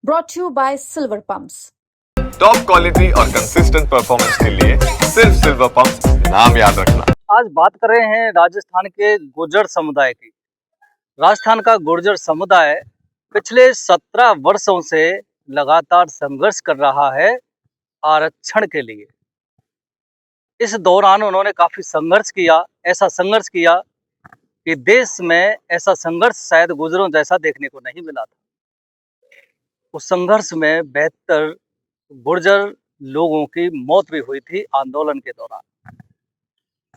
brought to you by Silver Pumps. Top quality और consistent performance के लिए सिर्फ सिल्वर पंप्स नाम याद रखना। आज बात कर रहे हैं राजस्थान के गुर्जर समुदाय की। राजस्थान का गुर्जर समुदाय पिछले 17 वर्षों से लगातार संघर्ष कर रहा है आरक्षण के लिए। इस दौरान उन्होंने काफी संघर्ष किया, ऐसा संघर्ष किया कि देश में ऐसा संघर्ष शायद गुर्जरों जैसा देखने को नहीं मिला था। उस संघर्ष में 72 गुर्जर लोगों की मौत भी हुई थी आंदोलन के दौरान।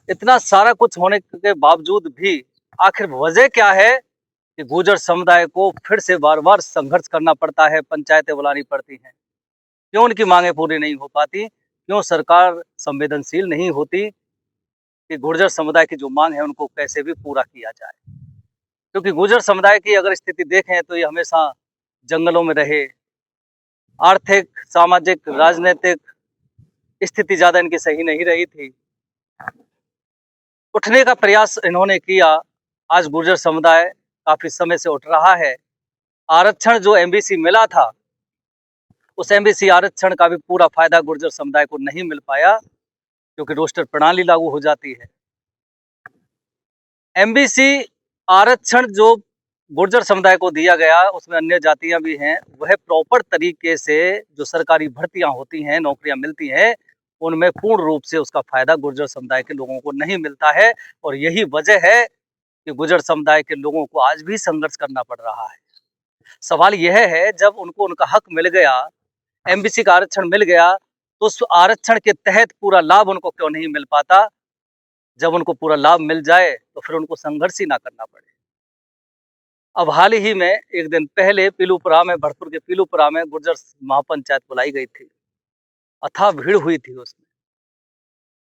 इतना सारा कुछ होने के बावजूद भी आखिर वजह क्या है कि गुर्जर समुदाय को फिर से बार बार संघर्ष करना पड़ता है, पंचायतें बुलानी पड़ती हैं? क्यों उनकी मांगें पूरी नहीं हो पाती? क्यों सरकार संवेदनशील नहीं होती कि गुर्जर समुदाय की जो मांग है उनको कैसे भी पूरा किया जाए? क्योंकि गुर्जर समुदाय की अगर स्थिति देखें तो ये हमेशा जंगलों में रहे, आर्थिक, सामाजिक, राजनीतिक स्थिति ज्यादा इनकी सही नहीं रही थी। उठने का प्रयास इन्होंने किया। आज गुर्जर समुदाय काफी समय से उठ रहा है। आरक्षण जो एमबीसी मिला था, उस एमबीसी आरक्षण का भी पूरा फायदा गुर्जर समुदाय को नहीं मिल पाया, क्योंकि रोस्टर प्रणाली लागू हो जाती है। एमबीसी आरक्षण जो गुर्जर समुदाय को दिया गया, उसमें अन्य जातियां भी हैं, वह प्रॉपर तरीके से जो सरकारी भर्तियां होती हैं, नौकरियां मिलती हैं, उनमें पूर्ण रूप से उसका फायदा गुर्जर समुदाय के लोगों को नहीं मिलता है। और यही वजह है कि गुर्जर समुदाय के लोगों को आज भी संघर्ष करना पड़ रहा है। सवाल यह है, जब उनको उनका हक मिल गया, एमबीसी का आरक्षण मिल गया, तो उस आरक्षण के तहत पूरा लाभ उनको क्यों नहीं मिल पाता? जब उनको पूरा लाभ मिल जाए तो फिर उनको संघर्ष ही ना करना पड़े। अब हाल ही में एक दिन पहले पीलूपुरा में, भरतपुर के पीलूपुरा में गुर्जर महापंचायत बुलाई गई थी। अथाह भीड़ हुई थी उसमें।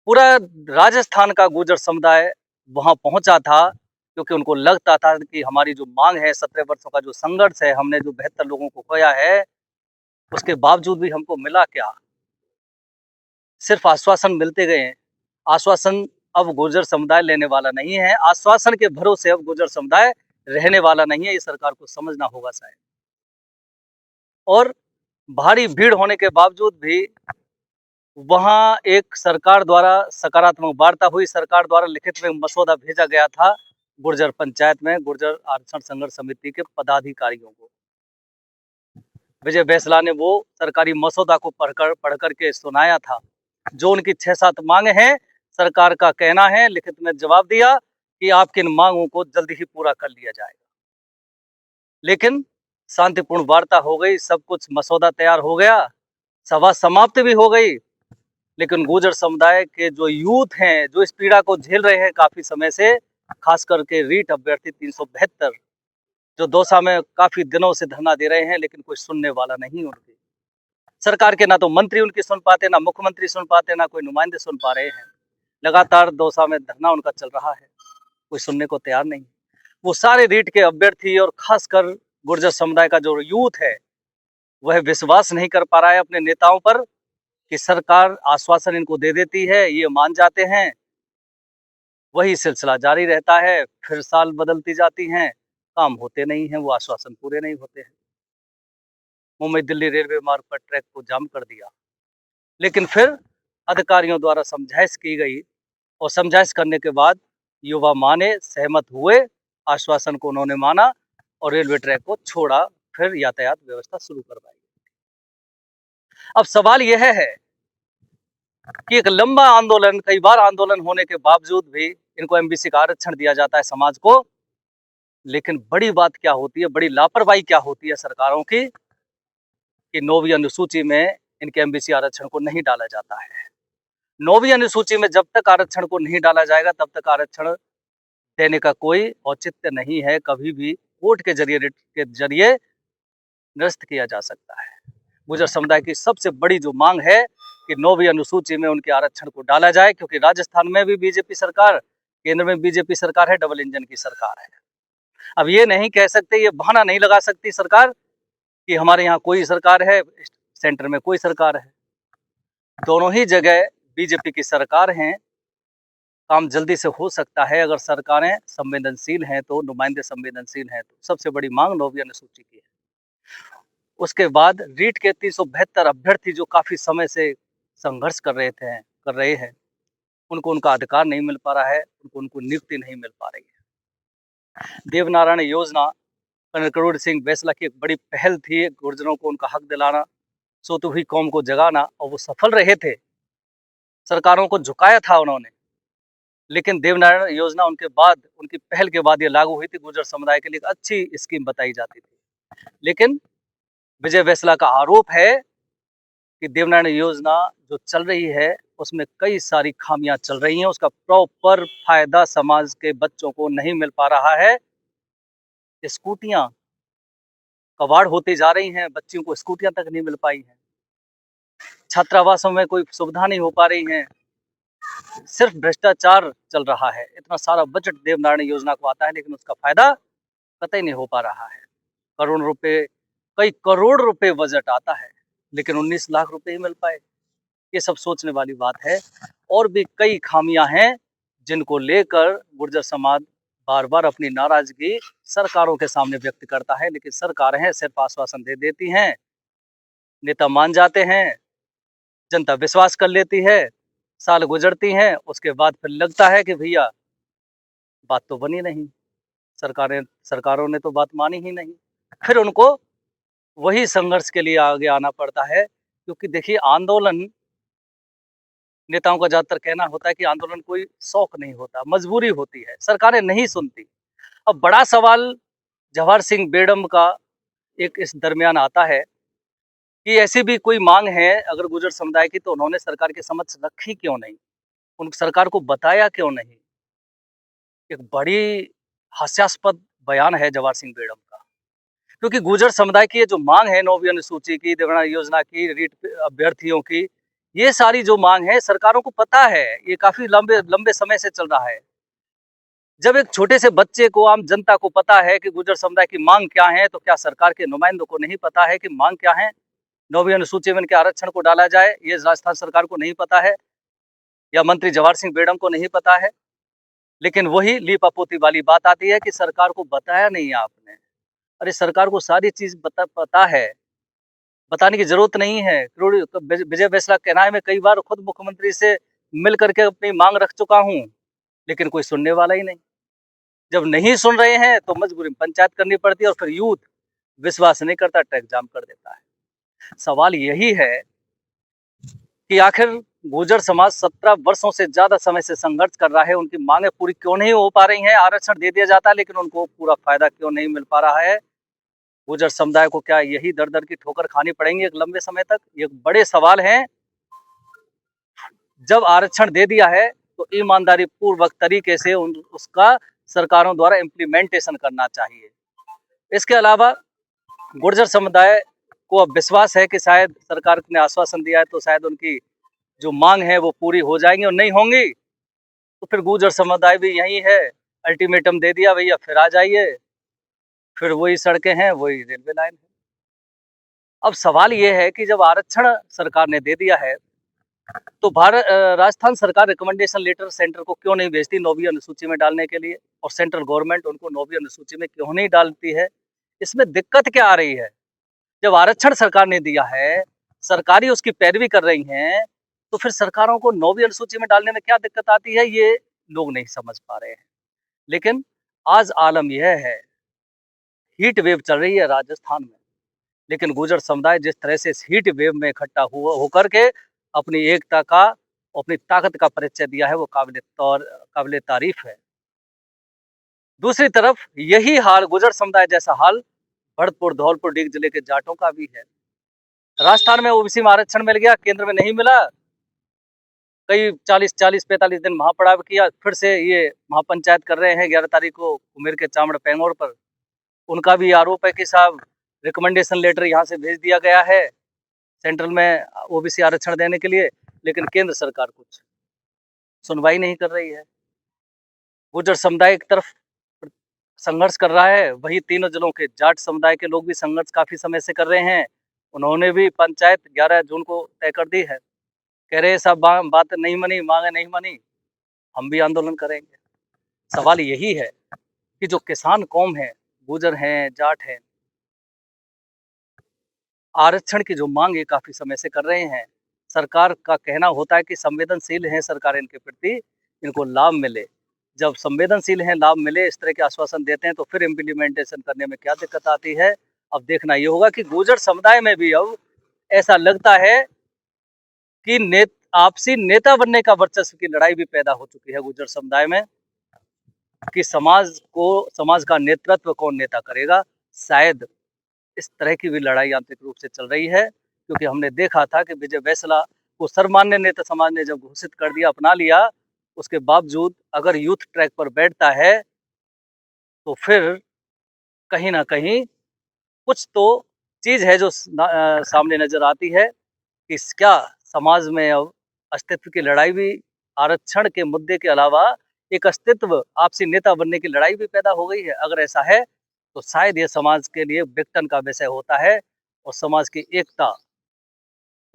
पूरा राजस्थान का गुर्जर समुदाय वहां पहुंचा था, क्योंकि उनको लगता था कि हमारी जो मांग है, 17 वर्षों का जो संघर्ष है, हमने जो 72 लोगों को खोया है, उसके बावजूद भी हमको मिला क्या? सिर्फ आश्वासन मिलते गए हैं। आश्वासन अब गुर्जर समुदाय लेने वाला नहीं है। आश्वासन के भरोसे अब गुर्जर समुदाय रहने वाला नहीं है। ये सरकार को समझना होगा शायद। और भारी भीड़ होने के बावजूद भी वहां एक सरकार द्वारा सकारात्मक वार्ता हुई। सरकार द्वारा लिखित में मसौदा भेजा गया था गुर्जर पंचायत में, गुर्जर आरक्षण संघर्ष समिति के पदाधिकारियों को। विजय बैसला ने वो सरकारी मसौदा को पढ़कर के सुनाया था। जो उनकी 6-7 मांगे हैं, सरकार का कहना है, लिखित में जवाब दिया कि आपकी इन मांगों को जल्दी ही पूरा कर लिया जाएगा। लेकिन शांतिपूर्ण वार्ता हो गई, सब कुछ मसौदा तैयार हो गया, सभा समाप्त भी हो गई। लेकिन गुर्जर समुदाय के जो यूथ हैं, जो इस पीड़ा को झेल रहे हैं काफी समय से, खास करके रीट अभ्यर्थी 372 जो दौसा में काफी दिनों से धरना दे रहे हैं, लेकिन कोई सुनने वाला नहीं उनकी। सरकार के ना तो मंत्री उनकी सुन पाते, ना मुख्यमंत्री सुन पाते, ना कोई नुमाइंदे सुन पा रहे हैं। लगातार दौसा में धरना उनका चल रहा है, कोई सुनने को तैयार नहीं। वो सारे रीट के अभ्यर्थी और खासकर गुर्जर समुदाय का जो यूथ है, वह विश्वास नहीं कर पा रहा है अपने नेताओं पर कि सरकार आश्वासन इनको दे देती है, ये मान जाते हैं, वही सिलसिला जारी रहता है। फिर साल बदलती जाती हैं, काम होते नहीं हैं, वो आश्वासन पूरे नहीं होते हैं। मुंबई दिल्ली रेलवे मार्ग पर ट्रैक को जाम कर दिया, लेकिन फिर अधिकारियों द्वारा समझाइश की गई, और समझाइश करने के बाद युवा माने, सहमत हुए, आश्वासन को उन्होंने माना और रेलवे ट्रैक को छोड़ा। फिर यातायात व्यवस्था शुरू करवाई। अब सवाल यह है कि एक लंबा आंदोलन, कई बार आंदोलन होने के बावजूद भी इनको एमबीसी का आरक्षण दिया जाता है समाज को। लेकिन बड़ी बात क्या होती है, बड़ी लापरवाही क्या होती है सरकारों की, कि 9वीं अनुसूची में इनके एमबीसी आरक्षण को नहीं डाला जाता है। 9वीं अनुसूची में जब तक आरक्षण को नहीं डाला जाएगा, तब तक आरक्षण देने का कोई औचित्य नहीं है। कभी भी कोर्ट के जरिए निरस्त किया जा सकता है। गुर्जर समुदाय की सबसे बड़ी जो मांग है कि 9वीं अनुसूची में उनके आरक्षण को डाला जाए, क्योंकि राजस्थान में भी बीजेपी सरकार, केंद्र में बीजेपी सरकार है, डबल इंजन की सरकार है। अब ये नहीं कह सकते, ये बहाना नहीं लगा सकती सरकार कि हमारे यहाँ कोई सरकार है, सेंटर में कोई सरकार है। दोनों ही जगह बीजेपी की सरकार है। काम जल्दी से हो सकता है अगर सरकारें संवेदनशील हैं तो, नुमाइंदे संवेदनशील हैं तो। सबसे बड़ी मांग 9वीं अनुसूची की है। उसके बाद रीट के 372 अभ्यर्थी जो काफी समय से संघर्ष कर रहे हैं, उनको उनका अधिकार नहीं मिल पा रहा है, उनको नियुक्ति नहीं मिल पा रही है। देवनारायण योजना कर्नल करोड़ सिंह बैसला की एक बड़ी पहल थी, गुर्जरों को उनका हक दिलाना, सोती हुई कौम को जगाना, और वो सफल रहे थे। सरकारों को झुकाया था उन्होंने, लेकिन देवनारायण योजना उनके बाद, उनकी पहल के बाद ये लागू हुई थी। गुर्जर समुदाय के लिए एक अच्छी स्कीम बताई जाती थी, लेकिन विजय बैसला का आरोप है कि देवनारायण योजना जो चल रही है उसमें कई सारी खामियां चल रही हैं, उसका प्रॉपर फायदा समाज के बच्चों को नहीं मिल पा रहा है। स्कूटियां कबाड़ होती जा रही हैं, बच्चियों को स्कूटियां तक नहीं मिल पाई हैं, छात्रावासों में कोई सुविधा नहीं हो पा रही है, सिर्फ भ्रष्टाचार चल रहा है। इतना सारा बजट देवनारायण योजना को आता है, लेकिन उसका फायदा कतई नहीं हो पा रहा है। कई करोड़ रुपए बजट आता है, लेकिन 19 लाख रुपए ही मिल पाए। ये सब सोचने वाली बात है। और भी कई खामियां हैं जिनको लेकर गुर्जर समाज बार बार अपनी नाराजगी सरकारों के सामने व्यक्त करता है, लेकिन सरकारें सिर्फ आश्वासन दे देती हैं, नेता मान जाते हैं, जनता विश्वास कर लेती है, साल गुजरती हैं, उसके बाद फिर लगता है कि भैया बात तो बनी नहीं, सरकारों ने तो बात मानी ही नहीं। फिर उनको वही संघर्ष के लिए आगे आना पड़ता है, क्योंकि देखिए आंदोलन, नेताओं का ज्यादातर कहना होता है कि आंदोलन कोई शौक नहीं होता, मजबूरी होती है, सरकारें नहीं सुनती। अब बड़ा सवाल जवाहर सिंह बेडम का एक इस दरमियान आता है कि ऐसी भी कोई मांग है अगर गुर्जर समुदाय की, तो उन्होंने सरकार के समक्ष रखी क्यों नहीं, उन सरकार को बताया क्यों नहीं। एक बड़ी हास्यास्पद बयान है जवाहर सिंह बेडम का, क्योंकि गुर्जर समुदाय की ये जो मांग है, 9वीं अनुसूची की, देवनारायण योजना की, रीट अभ्यर्थियों की, ये सारी जो मांग है सरकारों को पता है, ये काफी लंबे समय से चल रहा है। जब एक छोटे से बच्चे को, आम जनता को पता है कि गुर्जर समुदाय की मांग क्या है, तो क्या सरकार के नुमाइंदों को नहीं पता है कि मांग क्या है? 9वीं अनुसूची में इनके आरक्षण को डाला जाए, ये राजस्थान सरकार को नहीं पता है, या मंत्री जवाहर सिंह बेडम को नहीं पता है। लेकिन वही लीपापोती वाली बात आती है कि सरकार को बताया नहीं आपने। अरे सरकार को सारी चीज पता है, बताने की जरूरत नहीं है। विजय बैसला कहना है, मैं कई बार खुद मुख्यमंत्री से मिल करके अपनी मांग रख चुका हूँ, लेकिन कोई सुनने वाला ही नहीं। जब नहीं सुन रहे हैं तो मजबूरी में पंचायत करनी पड़ती है, और फिर यूथ विश्वास नहीं करता, ट्रैक जाम कर देता है। सवाल यही है कि आखिर गुर्जर समाज 17 वर्षों से ज्यादा समय से संघर्ष कर रहा है, उनकी मांगे पूरी क्यों नहीं हो पा रही हैं? आरक्षण दे दिया जाता है, लेकिन उनको पूरा फायदा क्यों नहीं मिल पा रहा है? गुर्जर समुदाय को क्या यही दर दर की ठोकर खानी पड़ेंगी एक लंबे समय तक? ये बड़े सवाल हैं। जब आरक्षण दे दिया है तो ईमानदारी पूर्वक तरीके से उसका सरकारों द्वारा इम्प्लीमेंटेशन करना चाहिए। इसके अलावा गुर्जर समुदाय को अब विश्वास है कि शायद सरकार ने आश्वासन दिया है, तो शायद उनकी जो मांग है वो पूरी हो जाएंगी, और नहीं होंगी तो फिर गुर्जर समुदाय भी यही है, अल्टीमेटम दे दिया भैया फिर आ जाइए, फिर वही सड़कें हैं, वही रेलवे लाइन है। अब सवाल ये है कि जब आरक्षण सरकार ने दे दिया है, तो राजस्थान सरकार रिकमेंडेशन लेटर सेंटर को क्यों नहीं भेजती 9वीं अनुसूची में डालने के लिए, और सेंट्रल गवर्नमेंट उनको 9वीं अनुसूची में क्यों नहीं डालती है? इसमें दिक्कत क्या आ रही है? जब आरक्षण सरकार ने दिया है, सरकारी उसकी पैरवी कर रही हैं, तो फिर सरकारों को 9वीं अनुसूची में डालने में क्या दिक्कत आती है, ये लोग नहीं समझ पा रहे हैं। लेकिन आज आलम यह है, हीट वेव चल रही है राजस्थान में, लेकिन गुर्जर समुदाय जिस तरह से इस हीट वेव में इकट्ठा होकर के अपनी एकता का, अपनी ताकत का परिचय दिया है, वो काबिल तारीफ है। दूसरी तरफ यही हाल, गुर्जर समुदाय जैसा हाल भरतपुर, धौलपुर, डीग जिले के जाटों का भी है। राजस्थान में ओबीसी में आरक्षण मिल गया, केंद्र में नहीं मिला, कई 45 दिन महापड़ाव किया, फिर से ये महापंचायत कर रहे हैं 11 तारीख को उमेर के चामड़ पेंगोर पर। उनका भी आरोप है कि साहब रिकमेंडेशन लेटर यहाँ से भेज दिया गया है सेंट्रल में ओबीसी आरक्षण देने के लिए, लेकिन केंद्र सरकार कुछ सुनवाई नहीं कर रही है। गुर्जर समुदाय एक तरफ संघर्ष कर रहा है, वही तीनों जिलों के जाट समुदाय के लोग भी संघर्ष काफी समय से कर रहे हैं। उन्होंने भी पंचायत 11 जून को तय कर दी है, कह रहे सब बात नहीं मानी, मांगे नहीं मानी, हम भी आंदोलन करेंगे। सवाल यही है कि जो किसान कौम है, गुर्जर हैं, जाट हैं, आरक्षण की जो मांग ये काफी समय से कर रहे हैं। सरकार का कहना होता है कि संवेदनशील है सरकार इनके प्रति, इनको लाभ मिले। जब संवेदनशील हैं, लाभ मिले, इस तरह के आश्वासन देते हैं तो फिर इम्प्लीमेंटेशन करने में क्या दिक्कत आती है। अब देखना ये होगा कि गुर्जर समुदाय में भी अब ऐसा लगता है कि आपसी नेता बनने का वर्चस्व की लड़ाई भी पैदा हो चुकी है गुर्जर समुदाय में, कि समाज का नेतृत्व कौन नेता करेगा। शायद इस तरह की भी लड़ाई आंतरिक रूप से चल रही है, क्योंकि हमने देखा था कि विजय वैसला को सर्वमान्य नेता समाज ने जब घोषित कर दिया, अपना लिया, उसके बावजूद अगर यूथ ट्रैक पर बैठता है तो फिर कहीं ना कहीं कुछ तो चीज है जो सामने नजर आती है कि क्या समाज में अब अस्तित्व की लड़ाई भी, आरक्षण के मुद्दे के अलावा एक अस्तित्व, आपसी नेता बनने की लड़ाई भी पैदा हो गई है। अगर ऐसा है तो शायद ये समाज के लिए विघटन का विषय होता है और समाज की एकता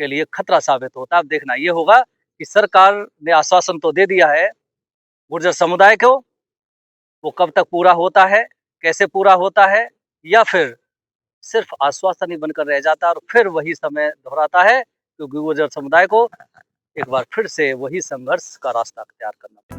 के लिए खतरा साबित होता है। अब देखना ये होगा कि सरकार ने आश्वासन तो दे दिया है गुर्जर समुदाय को, वो कब तक पूरा होता है, कैसे पूरा होता है, या फिर सिर्फ आश्वासन ही बनकर रह जाता है और फिर वही समय दोहराता है, क्योंकि गुर्जर समुदाय को एक बार फिर से वही संघर्ष का रास्ता अख्तियार करना पड़ेगा।